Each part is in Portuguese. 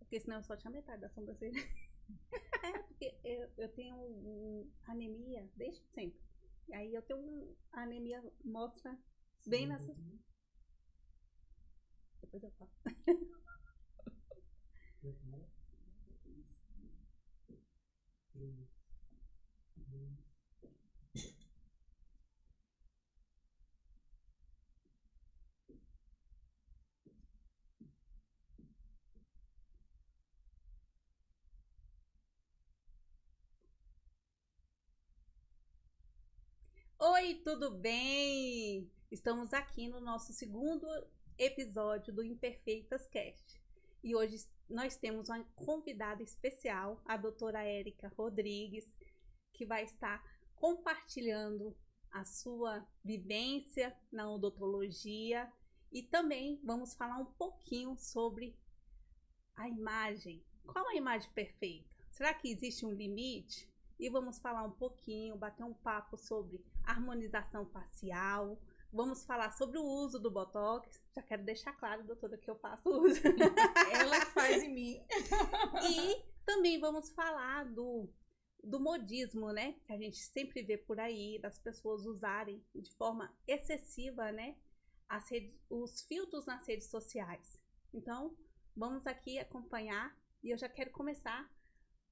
porque senão eu só tinha metade da sobrancelha. É, porque eu tenho anemia desde sempre. E aí eu tenho a anemia mostra bem nessa. Depois eu falo. Oi, tudo bem? Estamos aqui no nosso segundo episódio do Imperfeitas Cast. E hoje nós temos uma convidada especial, a doutora Érica Rodrigues, que vai estar compartilhando a sua vivência na odontologia e também vamos falar um pouquinho sobre a imagem. Qual a imagem perfeita? Será que existe um limite? E vamos falar um pouquinho, bater um papo sobre harmonização facial. Vamos falar sobre o uso do Botox. Já quero deixar claro, doutora, que eu faço uso. Ela que faz em mim. E também vamos falar do modismo, né? Que a gente sempre vê por aí, das pessoas usarem de forma excessiva, né? Os filtros nas redes sociais. Então, vamos aqui acompanhar e eu já quero começar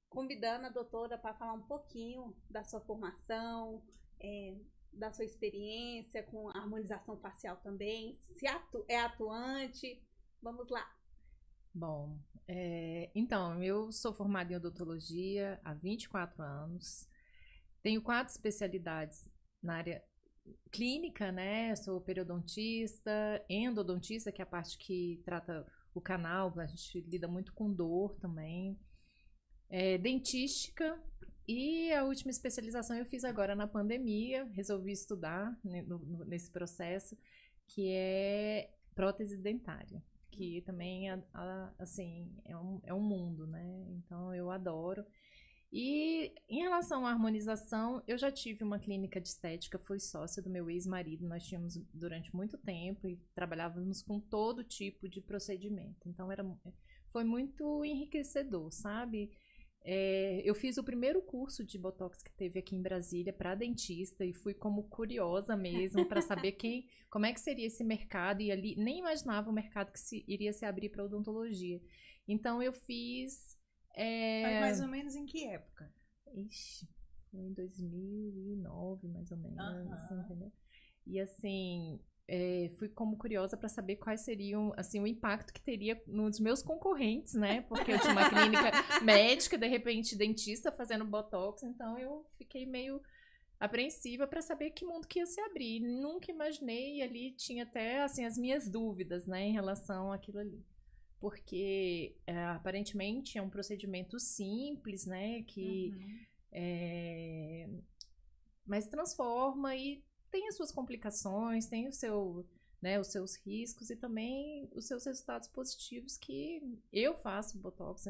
convidando a doutora para falar um pouquinho da sua formação, da sua experiência com a harmonização facial também, se é atuante. Vamos lá. Bom, então, eu sou formada em odontologia há 24 anos, tenho 4 especialidades na área clínica, né? Sou periodontista, endodontista, que é a parte que trata o canal, a gente lida muito com dor também, dentística, e a última especialização eu fiz agora na pandemia, resolvi estudar nesse processo, que é prótese dentária, que também, assim, é um mundo, né? Então eu adoro. E em relação à harmonização, eu já tive uma clínica de estética, fui sócia do meu ex-marido, nós tínhamos durante muito tempo e trabalhávamos com todo tipo de procedimento. Então foi muito enriquecedor, sabe? Eu fiz o primeiro curso de Botox que teve aqui em Brasília para dentista e fui como curiosa mesmo para saber como é que seria esse mercado, e ali nem imaginava o mercado que iria se abrir para odontologia. Então eu fiz... Mas mais ou menos em que época? Ixi, foi em 2009, mais ou menos, entendeu? E assim, fui como curiosa para saber quais seriam, assim, o impacto que teria nos meus concorrentes, né? Porque eu tinha uma clínica médica, de repente dentista fazendo botox, então eu fiquei meio apreensiva para saber que mundo que ia se abrir. Nunca imaginei, e ali tinha até, assim, as minhas dúvidas, né, em relação àquilo ali. Porque aparentemente é um procedimento simples, né, que mas transforma e tem as suas complicações, tem né, os seus riscos e também os seus resultados positivos, que eu faço Botox,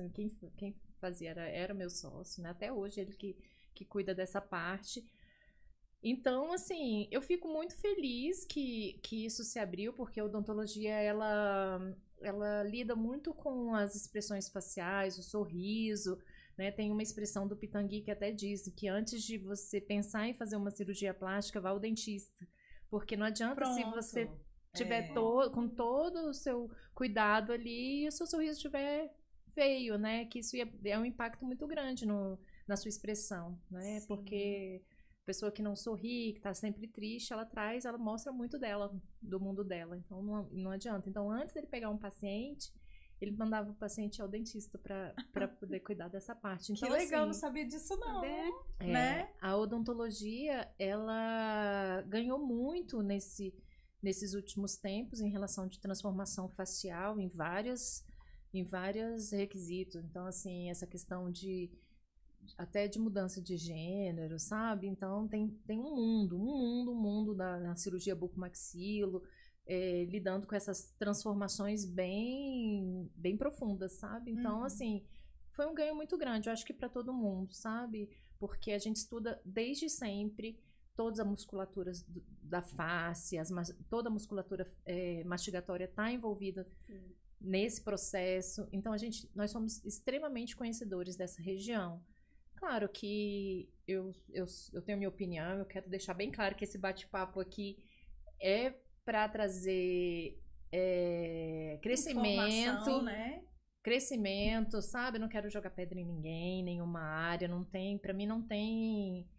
quem fazia era meu sócio, né, até hoje ele que cuida dessa parte. Então, assim, eu fico muito feliz que isso se abriu, porque a odontologia, ela lida muito com as expressões faciais, o sorriso, né? Tem uma expressão do Pitangui que até diz que antes de você pensar em fazer uma cirurgia plástica, vá ao dentista. Porque não adianta se você tiver com todo o seu cuidado ali e o seu sorriso estiver feio, né? Que isso é um impacto muito grande na sua expressão, né? Sim. Porque pessoa que não sorri, que tá sempre triste, ela mostra muito dela, do mundo dela. Então, não adianta. Então, antes dele pegar um paciente, ele mandava o paciente ao dentista para poder cuidar dessa parte. Então, que legal, assim, não sabia disso não, né? A odontologia, ela ganhou muito nesses últimos tempos em relação de transformação facial em vários requisitos. Então, assim, essa questão até de mudança de gênero, sabe? Então tem um mundo na cirurgia bucomaxilo, lidando com essas transformações bem profundas, sabe? Então, assim, foi um ganho muito grande, eu acho que para todo mundo, sabe? Porque a gente estuda desde sempre toda a musculatura da face, toda a musculatura mastigatória está envolvida nesse processo. Então, nós somos extremamente conhecedores dessa região. Claro que eu tenho minha opinião, eu quero deixar bem claro que esse bate-papo aqui é para trazer crescimento, né? Crescimento, sabe? Não quero jogar pedra em ninguém, nenhuma área, não tem, para mim não tem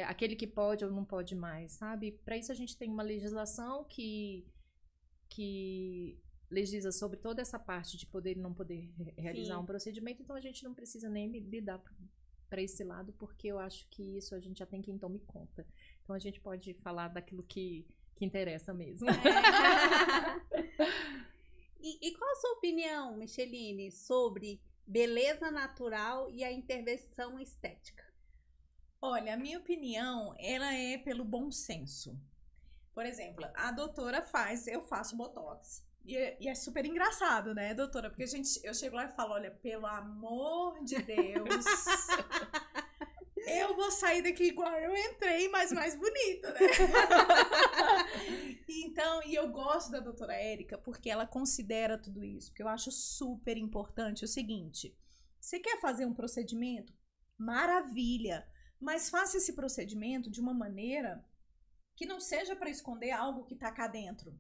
aquele que pode ou não pode mais, sabe? Para isso a gente tem uma legislação que legisla sobre toda essa parte de poder e não poder realizar um procedimento, então a gente não precisa nem lidar para esse lado, porque eu acho que isso a gente já tem quem tome conta. Então a gente pode falar daquilo que interessa mesmo. E qual a sua opinião, Micheline, sobre beleza natural e a intervenção estética? Olha, a minha opinião, ela é pelo bom senso. Por exemplo, a doutora eu faço botox. E é super engraçado, né, doutora? Porque eu chego lá e falo, olha, pelo amor de Deus, eu vou sair daqui igual eu entrei, mas mais bonita, né? Então, e eu gosto da doutora Érica porque ela considera tudo isso. Porque eu acho super importante o seguinte, você quer fazer um procedimento? Maravilha! Mas faça esse procedimento de uma maneira que não seja para esconder algo que está cá dentro.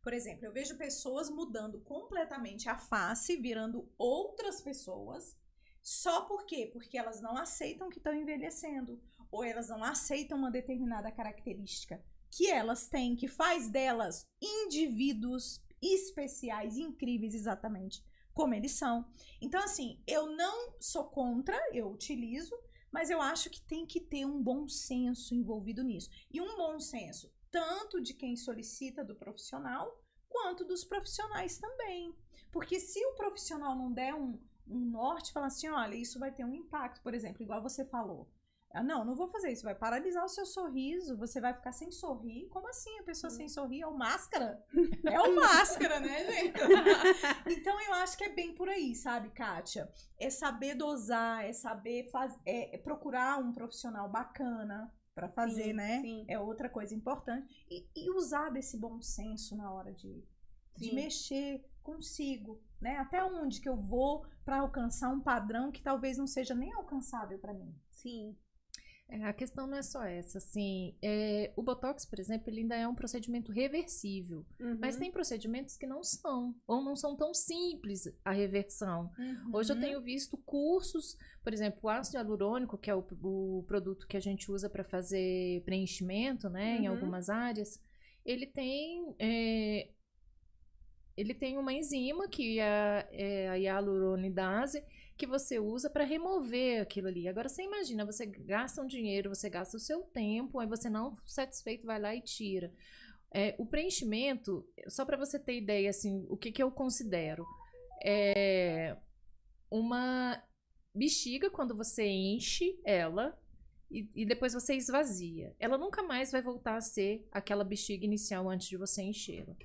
Por exemplo, eu vejo pessoas mudando completamente a face, virando outras pessoas, só por quê? Porque elas não aceitam que estão envelhecendo, ou elas não aceitam uma determinada característica que elas têm, que faz delas indivíduos especiais, incríveis exatamente como eles são. Então, assim, eu não sou contra, eu utilizo, mas eu acho que tem que ter um bom senso envolvido nisso. E um bom senso tanto de quem solicita do profissional, quanto dos profissionais também. Porque se o profissional não der um norte, falar assim, olha, isso vai ter um impacto, por exemplo, igual você falou. Não vou fazer isso, vai paralisar o seu sorriso, você vai ficar sem sorrir. Como assim a pessoa sem sorrir? É o máscara? É o máscara, né, gente? Então eu acho que é bem por aí, sabe, Kátia? É saber dosar, é saber procurar um profissional bacana para fazer, né? Sim. É outra coisa importante. E usar desse bom senso na hora de mexer consigo, né? Até onde que eu vou para alcançar um padrão que talvez não seja nem alcançável para mim. Sim. A questão não é só essa, assim, o Botox, por exemplo, ele ainda é um procedimento reversível, mas tem procedimentos que não são, ou não são tão simples a reversão. Hoje eu tenho visto cursos, por exemplo, o ácido hialurônico, que é o produto que a gente usa para fazer preenchimento, né, em algumas áreas, ele tem uma enzima, que é a hialuronidase, que você usa para remover aquilo ali. Agora, você imagina, você gasta um dinheiro, você gasta o seu tempo, aí você não satisfeito vai lá e tira. O preenchimento, só para você ter ideia, assim, o que eu considero, uma bexiga, quando você enche ela e depois você esvazia. Ela nunca mais vai voltar a ser aquela bexiga inicial antes de você enchê-la.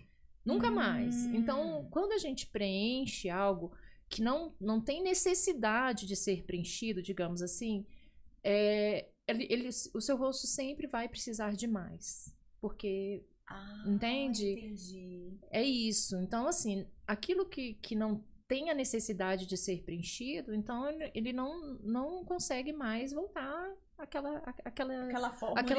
Nunca mais. Então, quando a gente preenche algo que não tem necessidade de ser preenchido, digamos assim, o seu rosto sempre vai precisar de mais. Porque, entende? Entendi. É isso. Então, assim, aquilo que não tem a necessidade de ser preenchido, então ele não consegue mais voltar àquela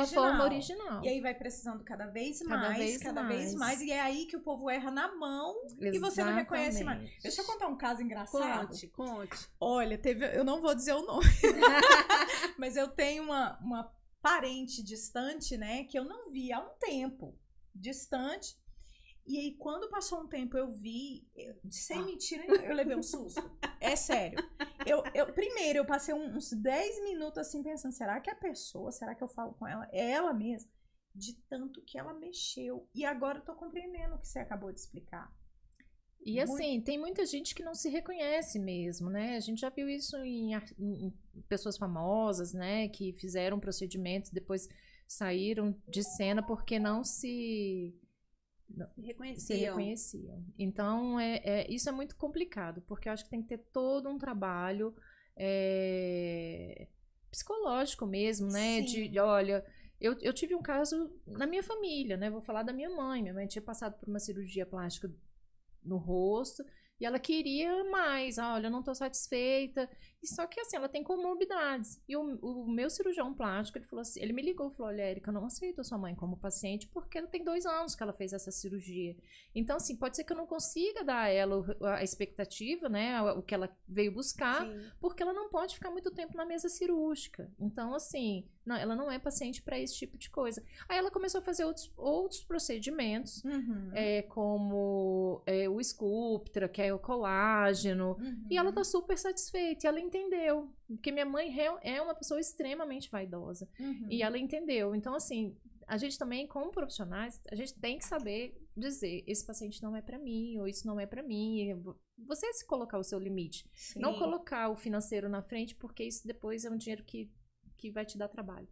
forma original. E aí vai precisando cada vez mais. E é aí que o povo erra na mão. Exatamente. E você não reconhece mais. Deixa eu contar um caso engraçado. Conte. Olha, eu não vou dizer o nome. Mas eu tenho uma parente distante, né? Que eu não vi há um tempo. Distante. E aí, quando passou um tempo, eu vi, sem mentira, eu levei um susto. É sério. Primeiro, eu passei uns 10 minutos assim, pensando, será que eu falo com ela? É ela mesma? De tanto que ela mexeu. E agora eu tô compreendendo o que você acabou de explicar. E assim, tem muita gente que não se reconhece mesmo, né? A gente já viu isso em pessoas famosas, né? Que fizeram procedimentos, depois saíram de cena porque não se reconheciam. Então, isso é muito complicado, porque eu acho que tem que ter todo um trabalho psicológico mesmo, né? De olha, eu tive um caso na minha família, né? Vou falar da minha mãe. Minha mãe tinha passado por uma cirurgia plástica no rosto e ela queria mais. Olha, eu não tô satisfeita. E só que assim, ela tem comorbidades. E o meu cirurgião plástico, ele falou assim, ele me ligou e falou: olha, Érica, eu não aceito a sua mãe como paciente porque ela tem 2 anos que ela fez essa cirurgia. Então, assim, pode ser que eu não consiga dar a ela a expectativa, né? O que ela veio buscar, Sim. porque ela não pode ficar muito tempo na mesa cirúrgica. Então, assim, não, ela não é paciente para esse tipo de coisa. Aí ela começou a fazer outros procedimentos, como o Sculptra, que é o colágeno, e ela tá super satisfeita, e ela entendeu, porque minha mãe é uma pessoa extremamente vaidosa, e ela entendeu. Então, assim, a gente também, como profissionais, a gente tem que saber dizer, esse paciente não é pra mim, ou isso não é pra mim. Você se colocar o seu limite. Sim. Não colocar o financeiro na frente, porque isso depois é um dinheiro que vai te dar trabalho.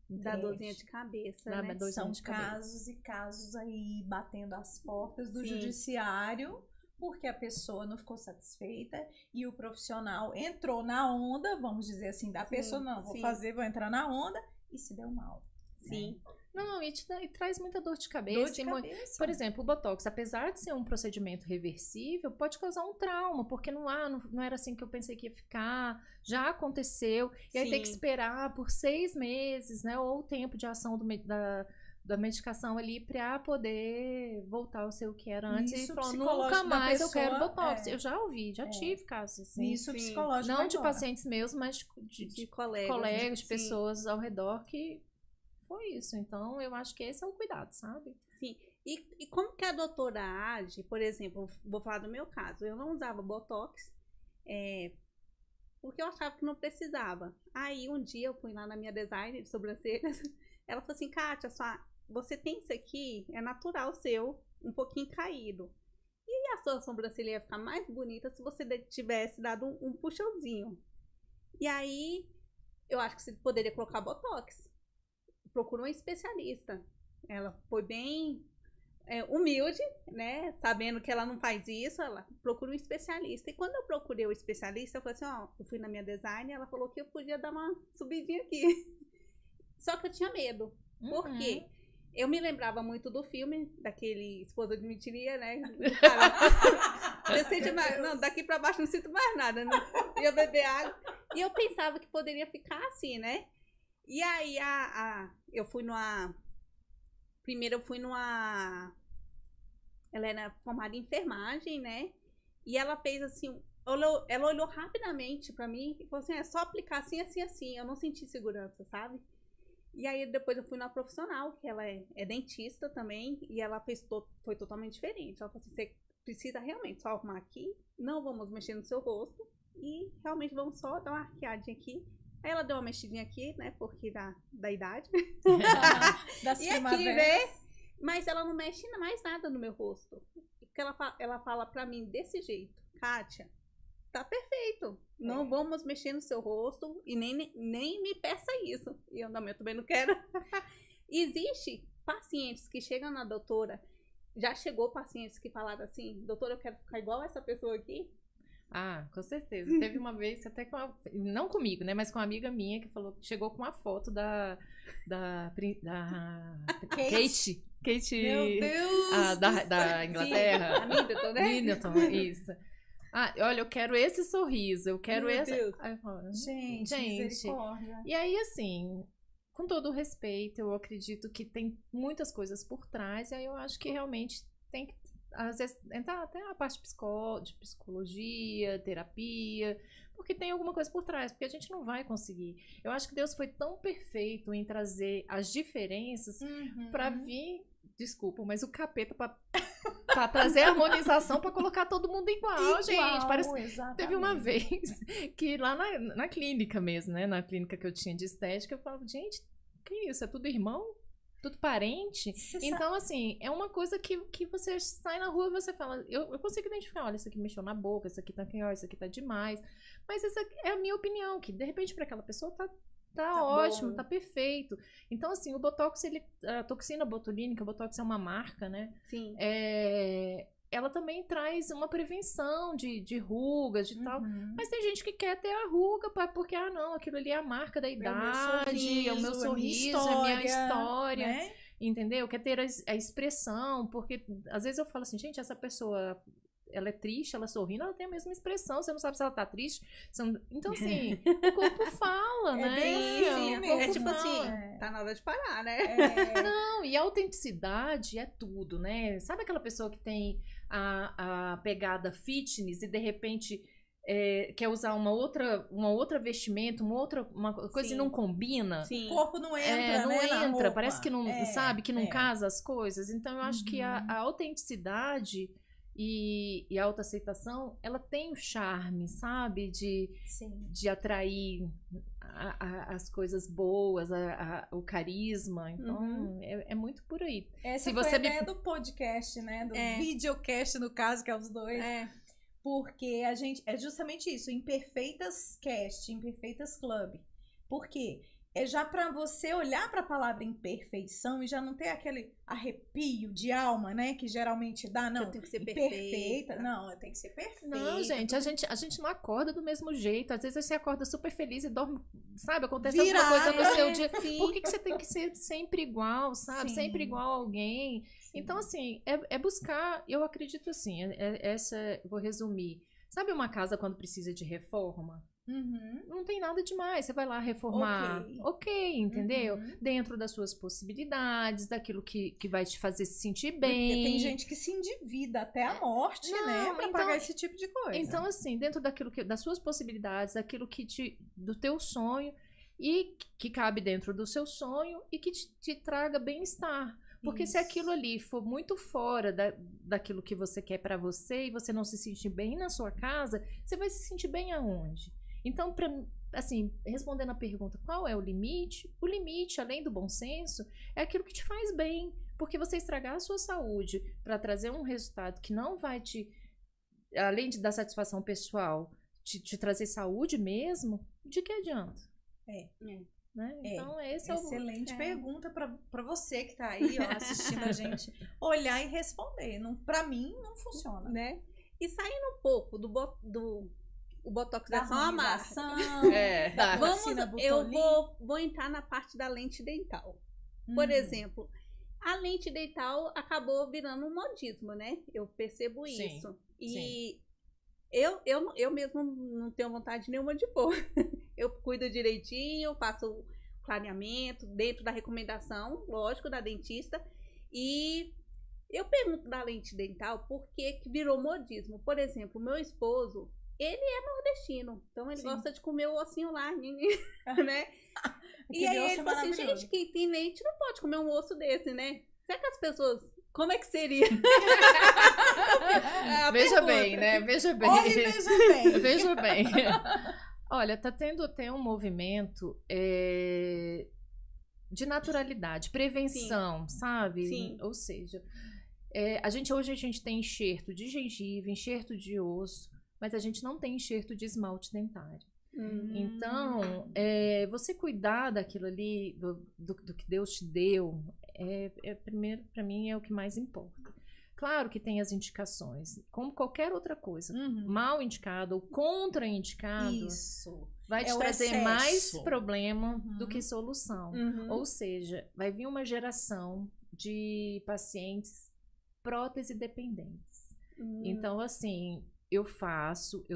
Dá dorzinha de cabeça, né? São casos e casos aí batendo as portas do Sim. judiciário, porque a pessoa não ficou satisfeita e o profissional entrou na onda, vamos dizer assim, da pessoa, não, vou entrar na onda, e se deu mal. Sim. Não, e traz muita dor de cabeça. Por exemplo, o Botox, apesar de ser um procedimento reversível, pode causar um trauma, porque não era assim que eu pensei que ia ficar, já aconteceu, e aí tem que esperar por 6 meses, né, ou o tempo de ação da medicação ali pra poder voltar ao seu que era antes. Isso, e falou, psicológico nunca da mais eu pessoa, quero Botox. Eu já ouvi, já tive casos assim. Isso psicológico. Não de pacientes meus, mas de colegas, de Sim. pessoas ao redor que foi isso. Então, eu acho que esse é o cuidado, sabe? Sim. E como que a doutora age? Por exemplo, vou falar do meu caso. Eu não usava Botox, porque eu achava que não precisava. Aí, um dia, eu fui lá na minha designer de sobrancelhas. Ela falou assim, Kátia, você tem isso aqui, é natural seu, um pouquinho caído. E a sua sobrancelha ia ficar mais bonita se você tivesse dado um puxãozinho. E aí, eu acho que você poderia colocar Botox. Procura uma especialista. Ela foi bem humilde, né? Sabendo que ela não faz isso, ela procura um especialista. E quando eu procurei o especialista, eu falei assim, eu fui na minha design, ela falou que eu podia dar uma subidinha aqui. Só que eu tinha medo. Por quê? Eu me lembrava muito do filme, daquele Esposa de Mentiria, né? Não, daqui pra baixo não sinto mais nada, né? Ia beber água. E eu pensava que poderia ficar assim, né? E aí, eu fui numa... Primeiro eu fui numa... Ela era formada em enfermagem, né? E ela fez assim... Ela olhou rapidamente pra mim e falou assim, é só aplicar assim, assim, assim. Eu não senti segurança, sabe? E aí depois eu fui na profissional, que ela é dentista também. E ela foi totalmente diferente. Ela falou assim, você precisa realmente só arrumar aqui. Não vamos mexer no seu rosto. E realmente vamos só dar uma arqueadinha aqui. Aí ela deu uma mexidinha aqui, né? Porque da idade. Das e aqui, né? Mas ela não mexe mais nada no meu rosto. Porque ela fala pra mim desse jeito. Kátia, tá perfeito. Não vamos mexer no seu rosto. E nem me peça isso. E eu também não quero. Existe pacientes que chegam na doutora. Já chegou pacientes que falaram assim, doutora, eu quero ficar igual essa pessoa aqui. Ah, com certeza. Teve uma vez, até não comigo, né? Mas com uma amiga minha que chegou com uma foto da Kate. Meu Deus! Da Inglaterra. A Middleton, né? Middleton, isso. Olha, eu quero esse sorriso, eu quero essa. Aí eu falo, gente, misericórdia. E aí, assim, com todo o respeito, eu acredito que tem muitas coisas por trás, e aí eu acho que realmente tem que, às vezes, entrar até a parte de psicologia, terapia, porque tem alguma coisa por trás, porque a gente não vai conseguir. Eu acho que Deus foi tão perfeito em trazer as diferenças pra vir, desculpa, mas o capeta pra trazer a harmonização, pra colocar todo mundo igual, gente. Parece. Teve uma vez que lá na clínica mesmo, né? Na clínica que eu tinha de estética, eu falava, gente, que isso? É tudo irmão? Tudo parente? Então, assim, é uma coisa que você sai na rua e você fala, eu consigo identificar, olha, isso aqui mexeu na boca, isso aqui tá pior, isso aqui tá demais. Mas essa é a minha opinião, que de repente pra aquela pessoa tá ótimo, tá perfeito. Então, assim, o Botox, a toxina botulínica, o Botox é uma marca, né? Sim. ela também traz uma prevenção de rugas, de tal. Mas tem gente que quer ter a ruga, porque, não, aquilo ali é a marca da idade, é o meu sorriso, é a minha história, né? entendeu? Quer ter a expressão, porque às vezes eu falo assim, gente, essa pessoa, ela é triste, ela sorrindo, ela tem a mesma expressão, você não sabe se ela tá triste. Então, assim, o corpo fala, né? Sim, O corpo tipo fala. assim, tá na hora de parar, né? Não, e a autenticidade é tudo, né? Sabe aquela pessoa que tem a pegada fitness e de repente quer usar uma outra vestimenta, uma coisa e não combina? Sim. O corpo não entra, Não né, na entra, roupa. parece que não, sabe, que não casa as coisas. Então, eu acho que a autenticidade e a autoaceitação, ela tem o charme, sabe? De atrair as coisas boas, o carisma. Então, é muito por aí. Essa Se foi você a ideia do podcast, né? Do videocast, no caso, que é os dois. Porque a gente... É justamente isso, Imperfeitas Cast, Imperfeitas Club. Por quê? É já pra você olhar pra palavra imperfeição e já não ter aquele arrepio de alma, né? Que geralmente dá, não. Eu tenho que ser perfeita. Não, eu tenho que ser perfeita. Não, gente, a gente não acorda do mesmo jeito. Às vezes você acorda super feliz e dorme, sabe? Acontece alguma coisa no seu dia. Por que você tem que ser sempre igual, sabe? Sim. Sempre igual a alguém. Sim. Então, assim, é buscar, eu acredito assim, vou resumir. Sabe uma casa quando precisa de reforma? Não tem nada demais. Você vai lá reformar. Ok, entendeu? Dentro das suas possibilidades, daquilo que vai te fazer se sentir bem. Porque tem gente que se endivida até a morte, né? Pra pagar esse tipo de coisa. Então, assim, dentro daquilo das suas possibilidades, daquilo do teu sonho e que cabe dentro do seu sonho e que te traga bem-estar. Porque se aquilo ali for muito fora daquilo que você quer pra você e você não se sentir bem na sua casa, você vai se sentir bem aonde? Então, assim, respondendo a pergunta, qual é o limite? O limite, além do bom senso, é aquilo que te faz bem. Porque você estragar a sua saúde para trazer um resultado que não vai além da satisfação pessoal, te trazer saúde mesmo, de que adianta? Né? Então, esse excelente pergunta para você que tá aí, ó, assistindo a gente, olhar e responder. Pra mim, não funciona. Né? E saindo um pouco o Botox é só uma marca. Eu vou entrar na parte da lente dental. Por exemplo, a lente dental acabou virando um modismo, né? Eu percebo isso. E eu mesmo não tenho vontade nenhuma de pôr. Eu cuido direitinho, faço clareamento dentro da recomendação, lógico, da dentista. E eu pergunto da lente dental por que virou modismo. Por exemplo, meu esposo, ele é nordestino, então ele gosta de comer o ossinho lá, né? E aí ele falou assim, gente, quem tem lente não pode comer um osso desse, né? Será que as pessoas... Como é que seria? Veja bem, né? Veja bem. Olha, veja bem. Veja bem. Olha, tá tendo até um movimento de naturalidade, prevenção, sabe? Sim. Ou seja, hoje a gente tem enxerto de gengiva, enxerto de osso, mas a gente não tem enxerto de esmalte dentário. Então, você cuidar daquilo ali, do que Deus te deu, primeiro, para mim, é o que mais importa. Claro que tem as indicações, como qualquer outra coisa. Mal indicado ou contraindicado, vai te trazer mais problema do que solução. Ou seja, vai vir uma geração de pacientes prótese dependentes. Então, assim... Eu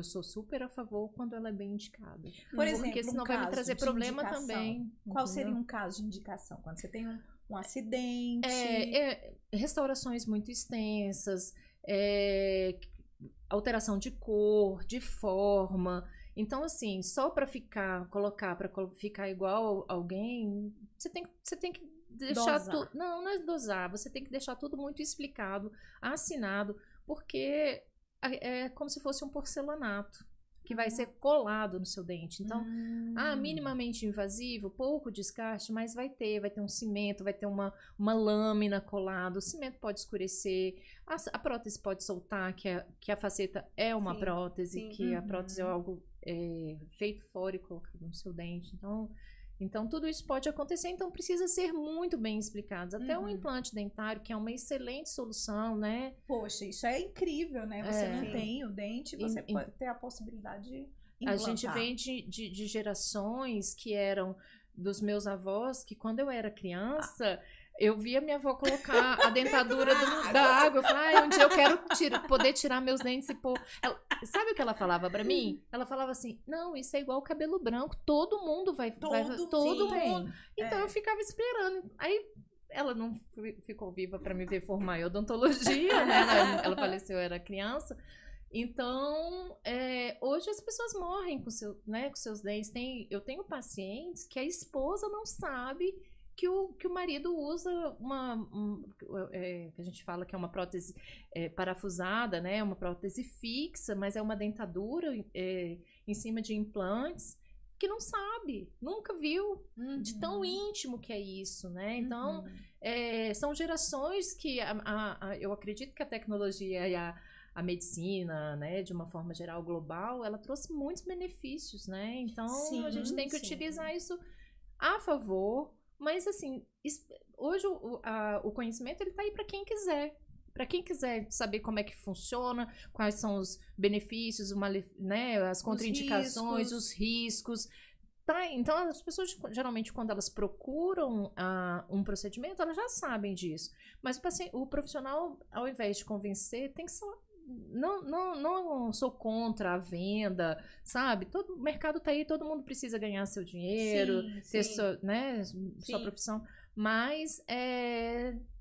sou super a favor quando ela é bem indicada. Por exemplo, porque senão vai me trazer problema também. Qual seria um caso de indicação? Quando você tem um acidente? Restaurações muito extensas, alteração de cor, de forma. Então, assim, só para ficar igual a alguém, você tem que deixar tudo. Não é dosar. Você tem que deixar tudo muito explicado, assinado, porque é como se fosse um porcelanato que vai ser colado no seu dente. Então, minimamente invasivo, pouco descarte, mas vai ter um cimento, vai ter uma lâmina colada, o cimento pode escurecer, a prótese pode soltar, que a faceta é uma prótese, que a prótese é algo feito fora e colocado no seu dente. Então, Então, tudo isso pode acontecer, então precisa ser muito bem explicado. Até o Uhum. implante dentário, que é uma excelente solução, né? Poxa, isso é incrível, né? Você não Sim. tem o dente, você pode ter a possibilidade de A implantar. gente vem de gerações que eram dos meus avós, que quando eu era criança, eu via minha avó colocar a dentadura da água. Eu falava, um dia eu quero poder tirar meus dentes e pôr. Sabe o que ela falava pra mim? Ela falava assim, não, isso é igual o cabelo branco, todo mundo vai... Todo mundo. Então eu ficava esperando. Aí ela não ficou viva pra me ver formar em odontologia, né? Ela faleceu, eu era criança. Então, hoje as pessoas morrem com seus dentes. Eu tenho pacientes que a esposa não sabe que o marido usa que a gente fala que é uma prótese parafusada, né? Uma prótese fixa, mas é uma dentadura em cima de implantes, que não sabe, nunca viu, de tão íntimo que é isso, né? Então, são gerações que eu acredito que a tecnologia e a medicina, né, de uma forma geral global, ela trouxe muitos benefícios, né? Então, a gente tem que utilizar isso a favor, mas assim, hoje o conhecimento ele tá aí para quem quiser. Para quem quiser saber como é que funciona, quais são os benefícios, né, as contraindicações, os riscos. Tá, então, as pessoas, geralmente, quando elas procuram um procedimento, elas já sabem disso. Mas o profissional, ao invés de convencer, tem que ser... Não sou contra a venda, sabe? Todo o mercado tá aí, todo mundo precisa ganhar seu dinheiro, ter sua profissão, mas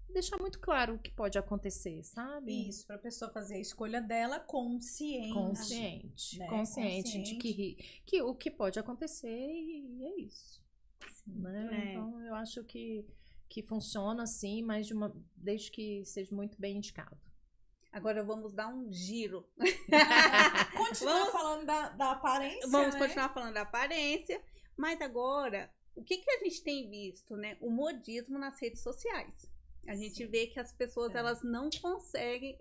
deixar muito claro o que pode acontecer, sabe? Isso, para a pessoa fazer a escolha dela consciente, né? Consciente de que o que pode acontecer e é isso. Né? Então, eu acho que funciona assim, mas desde que seja muito bem indicado. Agora vamos dar um giro. Continuar falando da aparência. Vamos continuar falando da aparência. Mas agora, o que a gente tem visto, né? O modismo nas redes sociais. A gente vê que as pessoas, elas não conseguem...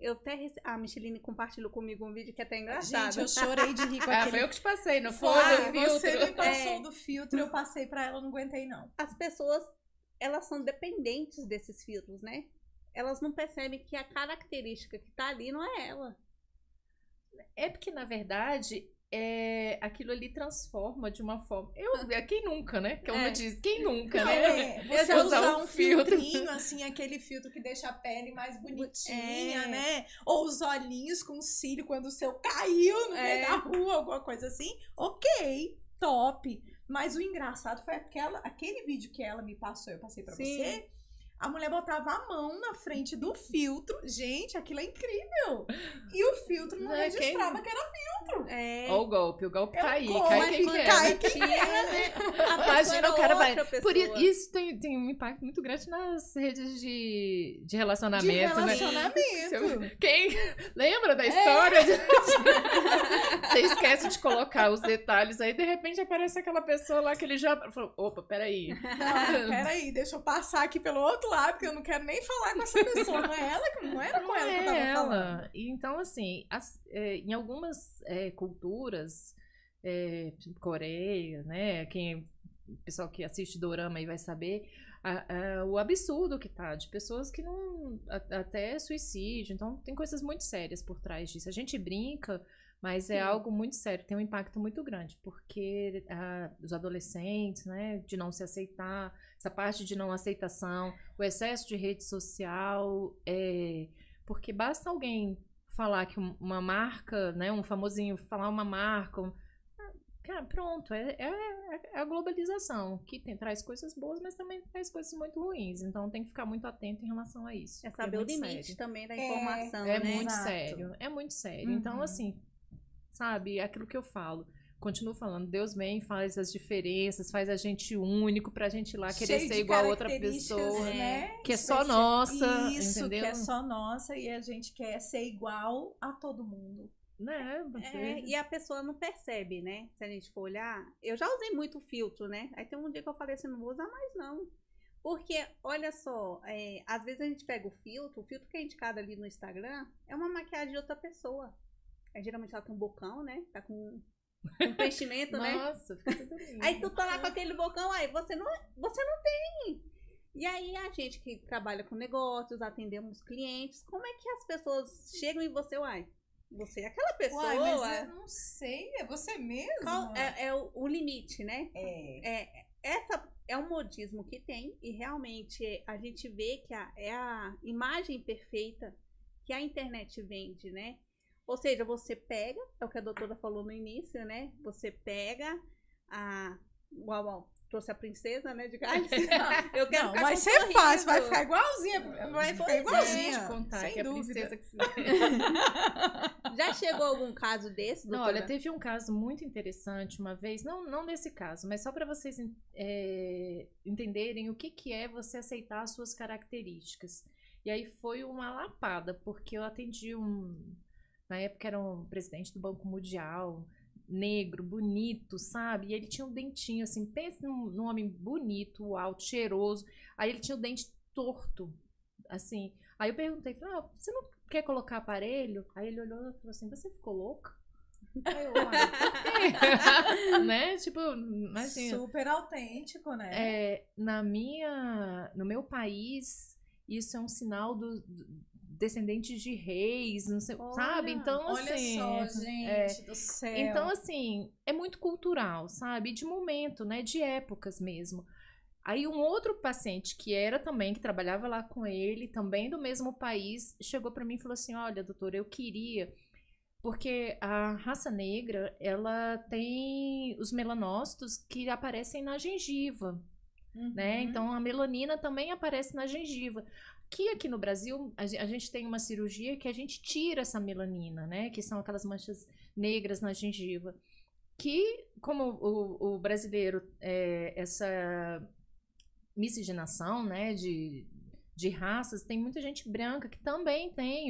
A Micheline compartilhou comigo um vídeo que é até engraçado. Gente, eu chorei de rir com aquele... Foi eu que te passei, não foi? Do filtro. Você me passou do filtro, eu passei pra ela, não aguentei não. As pessoas, elas são dependentes desses filtros, né? Elas não percebem que a característica que tá ali não é ela. É porque, na verdade, aquilo ali transforma de uma forma... Quem nunca, né? Como diz, quem nunca, né? Você usar um filtrinho, assim, aquele filtro que deixa a pele mais bonitinha, né? Ou os olhinhos com cílio quando o seu caiu no meio da rua, alguma coisa assim. Ok, top. Mas o engraçado foi aquele vídeo que ela me passou, eu passei pra você... A mulher botava a mão na frente do filtro. Gente, aquilo é incrível. E o filtro não registrava que era filtro. Olha o golpe tá aí. Cai quem né? Imagina o cara vai... Por isso tem um impacto muito grande nas redes de relacionamento, né? Quem lembra da história? Você esquece de colocar os detalhes, aí de repente aparece aquela pessoa lá que ele já falou, opa, peraí. Não, peraí, deixa eu passar aqui pelo outro lado, que eu não quero nem falar com essa pessoa. Não era com ela que eu tava falando. Então, assim, em algumas culturas, Coreia, né? O pessoal que assiste dorama aí vai saber o absurdo que tá de pessoas que não... Até suicídio. Então, tem coisas muito sérias por trás disso. A gente brinca, mas é algo muito sério, tem um impacto muito grande, porque os adolescentes, né, de não se aceitar, essa parte de não aceitação, o excesso de rede social, porque basta alguém falar que uma marca, né, um famosinho falar uma marca, cara, pronto, é a globalização, que traz coisas boas, mas também traz coisas muito ruins, então tem que ficar muito atento em relação a isso. É saber o limite sério. Também da informação, né? Muito sério, é muito sério. Então, assim, sabe, aquilo que eu falo, continuo falando, Deus vem, faz as diferenças, faz a gente único pra gente ir lá querer ser igual a outra pessoa, né? Que é só nossa, isso, entendeu? Que é só nossa e a gente quer ser igual a todo mundo. Né? E a pessoa não percebe, né? Se a gente for olhar, eu já usei muito filtro, né? Aí tem um dia que eu falei assim, não vou usar mais não. Porque, olha só, às vezes a gente pega o filtro que é indicado ali no Instagram, é uma maquiagem de outra pessoa. Geralmente ela tem um bocão, né? Tá com com preenchimento, né? Nossa, fica tudo lindo. Aí tu tá lá com aquele bocão, aí você não tem. E aí a gente que trabalha com negócios, atendemos clientes, como é que as pessoas chegam em você, uai? Você é aquela pessoa. Uai, mas eu não sei, é você mesmo? Qual é o limite, né? É. Essa é um modismo que tem e realmente a gente vê que é a imagem perfeita que a internet vende, né? Ou seja, você pega, é o que a doutora falou no início, né? Você pega trouxe a princesa, né, de Gales. Eu quero Não, ficar vai com ser sorriso. fácil, vai ficar igualzinha. Vai ficar Pois é. igualzinha. Te contar sem que a dúvida. princesa que se... Já chegou algum caso desse, Não, doutora? olha, teve um caso muito interessante uma vez, não nesse caso, mas só para vocês entenderem o que é você aceitar as suas características. E aí foi uma lapada, porque eu atendi na época era um presidente do Banco Mundial, negro, bonito, sabe? E ele tinha um dentinho, assim, pensa num homem bonito, alto, cheiroso. Aí ele tinha o dente torto, assim. Aí eu perguntei, falei, você não quer colocar aparelho? Aí ele olhou e falou assim, você ficou louca? Aí eu, por quê? Né? Tipo, assim, super autêntico, né? no meu país, isso é um sinal do descendentes de reis, não sei, sabe? Então, assim... Olha só, gente do céu. Então, assim, é muito cultural, sabe? De momento, né? De épocas mesmo. Aí um outro paciente que trabalhava lá com ele, também do mesmo país, chegou para mim e falou assim, olha, doutora, eu queria... Porque a raça negra, ela tem os melanócitos que aparecem na gengiva, né? Então, a melanina também aparece na gengiva. Que aqui no Brasil, a gente tem uma cirurgia que a gente tira essa melanina, né? Que são aquelas manchas negras na gengiva. Que, como o brasileiro, essa miscigenação, né? De raças, tem muita gente branca que também tem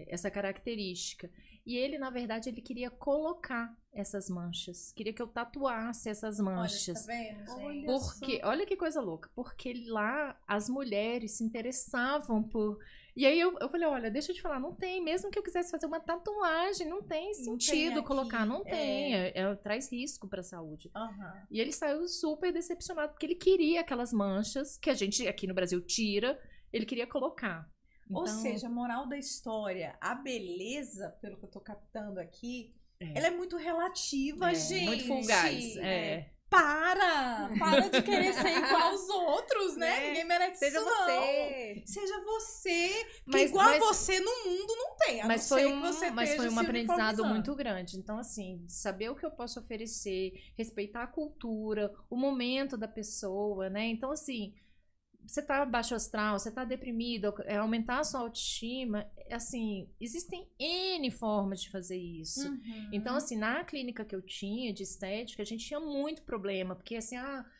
essa característica. E ele, na verdade, ele queria colocar essas manchas. Queria que eu tatuasse essas manchas. Olha, tá vendo, gente? Porque, olha que coisa louca. Porque lá as mulheres se interessavam por... E aí eu falei, olha, deixa eu te falar, não tem. Mesmo que eu quisesse fazer uma tatuagem, não tem sentido colocar. Não tem. Traz risco pra saúde. E ele saiu super decepcionado, porque ele queria aquelas manchas que a gente aqui no Brasil tira. Ele queria colocar. Então... Ou seja, moral da história, a beleza, pelo que eu tô captando aqui, ela é muito relativa, gente. Muito fugaz. Para de querer ser igual aos outros, né? Ninguém merece Seja isso, você. não. Seja você. Mas igual a você no mundo não tem. Mas foi um aprendizado muito grande. Então, assim, saber o que eu posso oferecer, respeitar a cultura, o momento da pessoa, né? Então, assim... Você tá baixo astral, você tá deprimido, aumentar a sua autoestima, assim, existem N formas de fazer isso. Então, assim, na clínica que eu tinha de estética, a gente tinha muito problema, porque assim,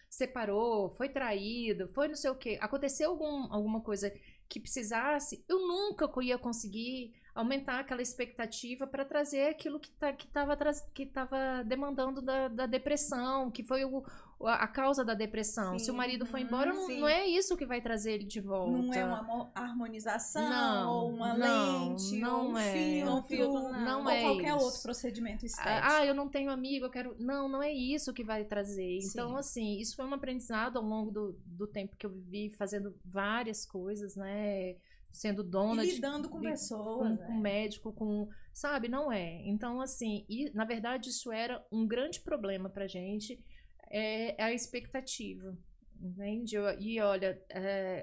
separou, foi traído, foi não sei o quê, aconteceu alguma coisa que precisasse, eu nunca ia conseguir aumentar aquela expectativa para trazer aquilo que estava demandando da depressão, que foi a causa da depressão. Sim. Se o marido foi embora, não é isso que vai trazer ele de volta. Não é uma harmonização, ou uma lente, ou um filtro, não ou é qualquer isso. outro procedimento estético. Eu não tenho amigo, eu quero... Não é isso que vai trazer. Sim. Então, assim, isso foi um aprendizado ao longo do tempo que eu vivi fazendo várias coisas, né? Sendo dona e lidando com pessoas, com médico, sabe, não é. Então, assim, na verdade isso era um grande problema pra gente, a expectativa, entende? E olha,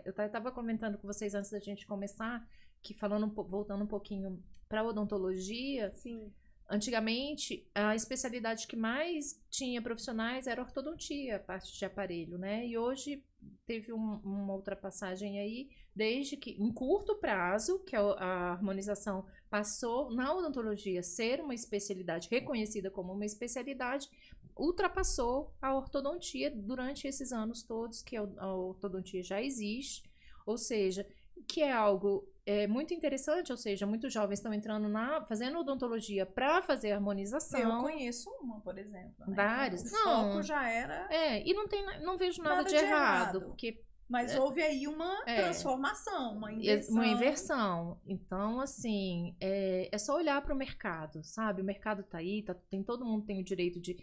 eu tava comentando com vocês antes da gente começar, que voltando um pouquinho pra odontologia. Sim. Antigamente, a especialidade que mais tinha profissionais era ortodontia, a parte de aparelho, né? E hoje teve uma ultrapassagem aí, desde que, em curto prazo, que a harmonização passou na odontologia ser uma especialidade reconhecida como uma especialidade, ultrapassou a ortodontia durante esses anos todos que a ortodontia já existe, ou seja, que é algo muito interessante, ou seja, muitos jovens estão entrando fazendo odontologia para fazer harmonização. Eu conheço uma, por exemplo. Né? Vários. O foco já era... E não vejo nada de errado, porque Mas houve aí uma transformação, uma inversão. Uma inversão. Então, assim, é só olhar para o mercado, sabe? O mercado tá aí, todo mundo tem o direito de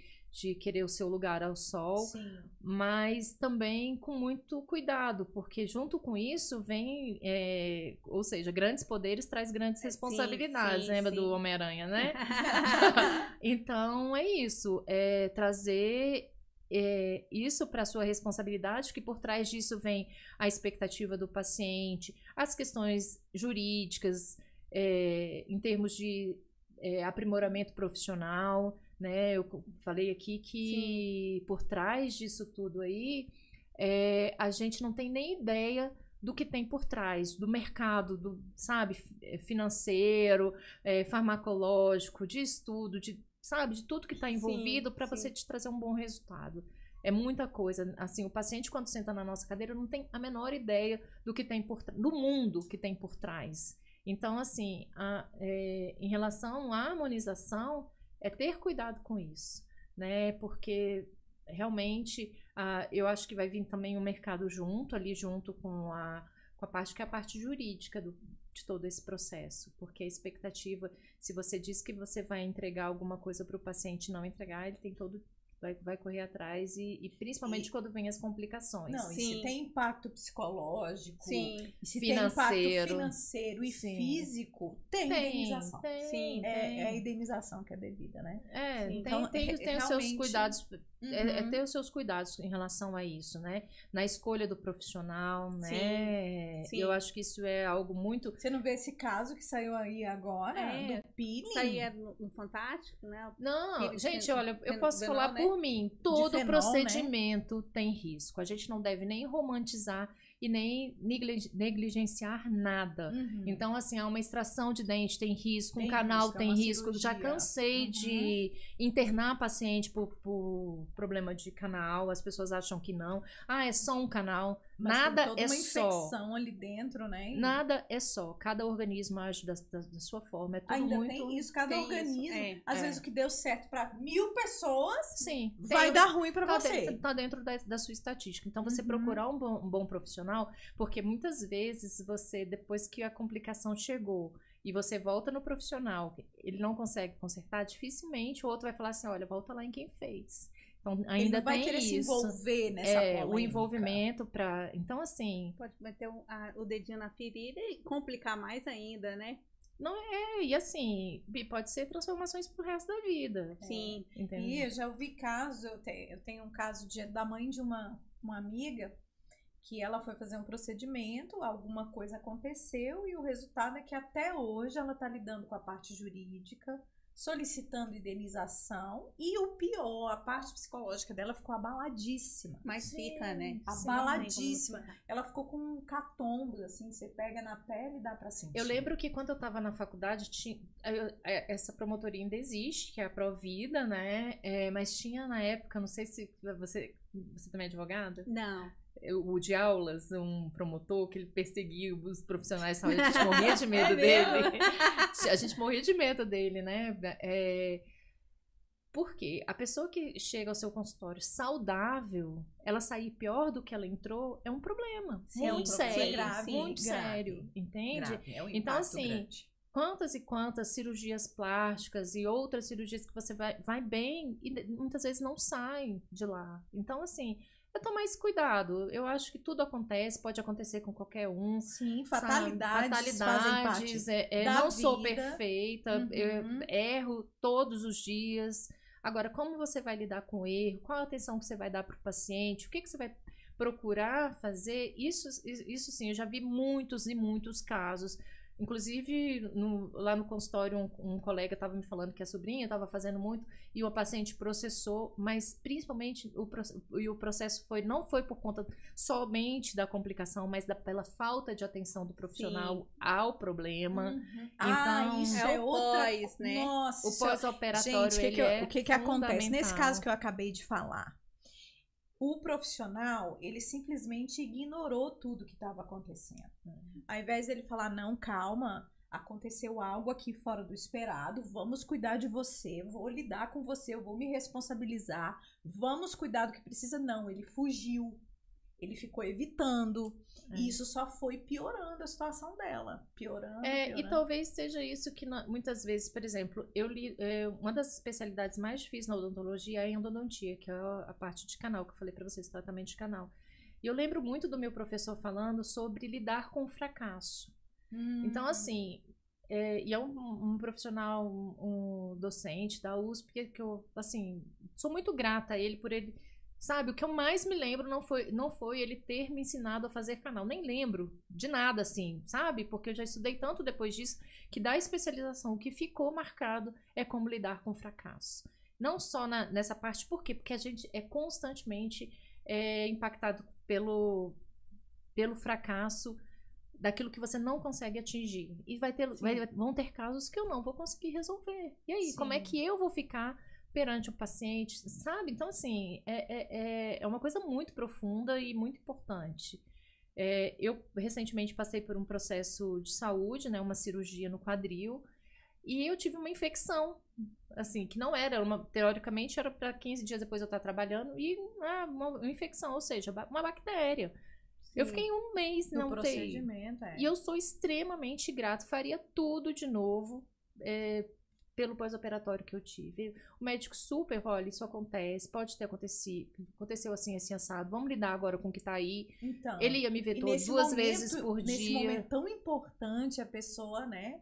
querer o seu lugar ao sol, Sim. mas também com muito cuidado, porque junto com isso vem, ou seja, grandes poderes traz grandes responsabilidades, lembra do Homem-Aranha, né? Então, é isso, trazer isso para a sua responsabilidade, que por trás disso vem a expectativa do paciente, as questões jurídicas, em termos de aprimoramento profissional, né? Eu falei aqui que por trás disso tudo aí, a gente não tem nem ideia do que tem por trás, do mercado, sabe, financeiro, farmacológico, de estudo, sabe, de tudo que está envolvido para você te trazer um bom resultado. É muita coisa. Assim, o paciente, quando senta na nossa cadeira, não tem a menor ideia do que tem do mundo que tem por trás. Então, assim, em relação à harmonização, é ter cuidado com isso, né? Porque realmente eu acho que vai vir também o mercado junto com a parte que é a parte jurídica de todo esse processo, porque a expectativa, se você diz que você vai entregar alguma coisa para o paciente não entregar, ele tem vai correr atrás e principalmente quando vem as complicações. Não, e se tem impacto psicológico, e se financeiro, tem impacto financeiro e físico, tem indenização. É a indenização que é devida, né? Então, tem os seus cuidados, ter os seus cuidados em relação a isso, né? Na escolha do profissional, né? Sim. Eu acho que isso é algo muito... Você não vê esse caso que saiu aí agora, do peeling? Isso aí é no Fantástico, né? Não, gente, olha, eu posso falar por mim, todo fenol, procedimento tem risco. A gente não deve nem romantizar e nem negligenciar nada. Então, assim, uma extração de dente tem risco, um canal tem risco. Já cansei de internar paciente por problema de canal. As pessoas acham que não. É só um canal. Mas nada tem toda é uma só. infecção ali dentro, né? Nada é só. Cada organismo age da sua forma. É tudo Ainda muito... tem isso, cada organismo. Isso. Às vezes o que deu certo para 1000 pessoas vai dar ruim para você. Tá dentro da sua estatística. Então, você procurar um bom profissional, porque muitas vezes você, depois que a complicação chegou e você volta no profissional, ele não consegue consertar, dificilmente o outro vai falar assim, olha, volta lá em quem fez. Então, ainda ele vai tem querer isso. se envolver nessa polêmica. O envolvimento para... Então, assim... Pode meter o dedinho na ferida e complicar mais ainda, né? Não e assim, pode ser transformações pro resto da vida. Sim. Entendeu? E eu já ouvi casos, eu tenho um caso da mãe de uma amiga, que ela foi fazer um procedimento, alguma coisa aconteceu e o resultado é que até hoje ela está lidando com a parte jurídica, solicitando indenização e o pior, a parte psicológica dela ficou abaladíssima. Mas fica, né? Abaladíssima. Ela ficou com um catombo, assim, você pega na pele e dá pra sentir. Eu lembro que quando eu tava na faculdade, essa promotoria ainda existe, que é a Provida, né? Mas tinha na época, não sei se você também é advogada? Não. O de aulas, um promotor que ele perseguia os profissionais de saúde, a gente morria de medo dele. A gente morria de medo dele, né? Porque a pessoa que chega ao seu consultório saudável, ela sair pior do que ela entrou, é um problema. Muito sério. Grave, muito grave, sério, entende? Grave, então, assim, grande. Quantas e quantas cirurgias plásticas e outras cirurgias que você vai bem e muitas vezes não sai de lá. Então, assim... é tomar esse cuidado. Eu acho que tudo acontece, pode acontecer com qualquer um. Sim, fatalidades não sou perfeita, eu erro todos os dias. Agora, como você vai lidar com o erro? Qual a atenção que você vai dar para o paciente? O que você vai procurar fazer? Isso sim, eu já vi muitos e muitos casos. Inclusive, lá no consultório, um colega estava me falando que a sobrinha estava fazendo muito e o paciente processou, mas principalmente o processo não foi por conta somente da complicação, mas pela falta de atenção do profissional ao problema. Então, isso é o pós, né? Nossa, o pós-operatório, o que acontece? Nesse caso que eu acabei de falar, o profissional, ele simplesmente ignorou tudo que estava acontecendo. Ao invés dele falar, não, calma, aconteceu algo aqui fora do esperado, vamos cuidar de você, vou lidar com você, eu vou me responsabilizar, vamos cuidar do que precisa. Não, ele fugiu. ele ficou evitando. É. E isso só foi piorando a situação dela. Piorando. E talvez seja isso que muitas vezes, por exemplo, uma das especialidades mais difíceis na odontologia é a endodontia, que é a parte de canal, que eu falei para vocês, tratamento de canal. E eu lembro muito do meu professor falando sobre lidar com o fracasso. Então, assim, e é um profissional, um docente da USP, que eu, assim, sou muito grata a ele por ele. Sabe, o que eu mais me lembro não foi ele ter me ensinado a fazer canal. Nem lembro de nada, assim, sabe? Porque eu já estudei tanto depois disso, que da especialização, o que ficou marcado é como lidar com o fracasso. Não só nessa parte, por quê? Porque a gente é constantemente impactado pelo fracasso daquilo que você não consegue atingir. E vão ter casos que eu não vou conseguir resolver. E aí, como é que eu vou ficar perante o paciente, sabe? Então, assim, é uma coisa muito profunda e muito importante. Eu, recentemente, passei por um processo de saúde, né? Uma cirurgia no quadril, e eu tive uma infecção, assim, que não era, teoricamente, era para 15 dias depois eu estar trabalhando, e uma infecção, ou seja, uma bactéria. Sim. Eu fiquei um mês na UTI. Procedimento, E eu sou extremamente grata, faria tudo de novo, pelo pós-operatório que eu tive. O médico super, olha, isso acontece, pode ter acontecido, aconteceu assim, assim, assado, vamos lidar agora com o que tá aí. Então, ele ia me ver duas vezes por dia. Nesse momento tão importante, a pessoa, né,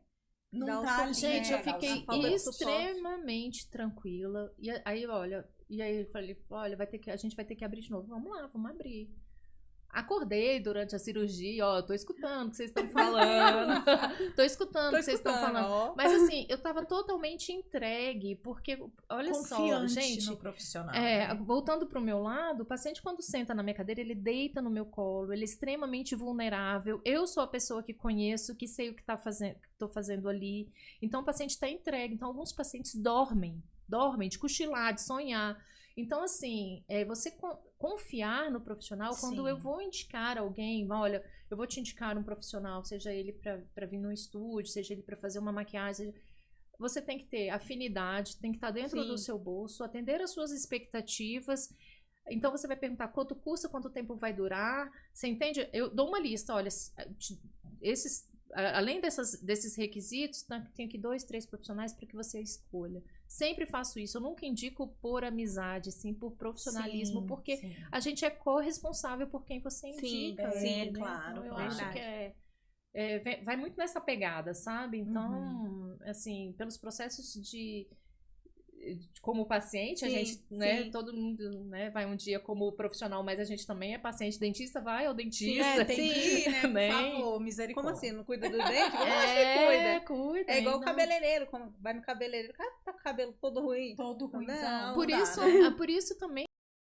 não tá ali. Gente, eu fiquei extremamente tranquila. E aí, eu falei, olha, a gente vai ter que abrir de novo. Vamos lá, vamos abrir. Acordei durante a cirurgia, tô escutando o que vocês estão falando. Tô escutando o que vocês estão falando. Mas assim, eu tava totalmente entregue, porque, olha só, gente, no profissional. Voltando pro meu lado, o paciente quando senta na minha cadeira, ele deita no meu colo, ele é extremamente vulnerável. Eu sou a pessoa que conheço, que sei o que tô fazendo ali. Então o paciente tá entregue. Então alguns pacientes dormem de cochilar, de sonhar. Então, assim, você confiar no profissional, quando eu vou indicar alguém, olha, eu vou te indicar um profissional, seja ele para vir no estúdio, seja ele para fazer uma maquiagem, você tem que ter afinidade, tem que estar dentro do seu bolso, atender às suas expectativas. Então, você vai perguntar quanto custa, quanto tempo vai durar, você entende? Eu dou uma lista, olha, além desses requisitos, tem aqui 2, 3 profissionais para que você escolha. Sempre faço isso. Eu nunca indico por amizade, sim, por profissionalismo, porque a gente é corresponsável por quem você indica. Sim, claro. Então, eu acho que vai muito nessa pegada, sabe? Então, assim, pelos processos como paciente, a gente, né, todo mundo, né, vai um dia como profissional, mas a gente também é paciente. Dentista vai ao dentista. Tem que ir, né, por favor, misericórdia. Como assim, não cuida do dente? Como acho que cuida. É igual o cabeleireiro, vai no cabeleireiro, o cara tá com o cabelo todo ruim. Todo ruim. Por isso também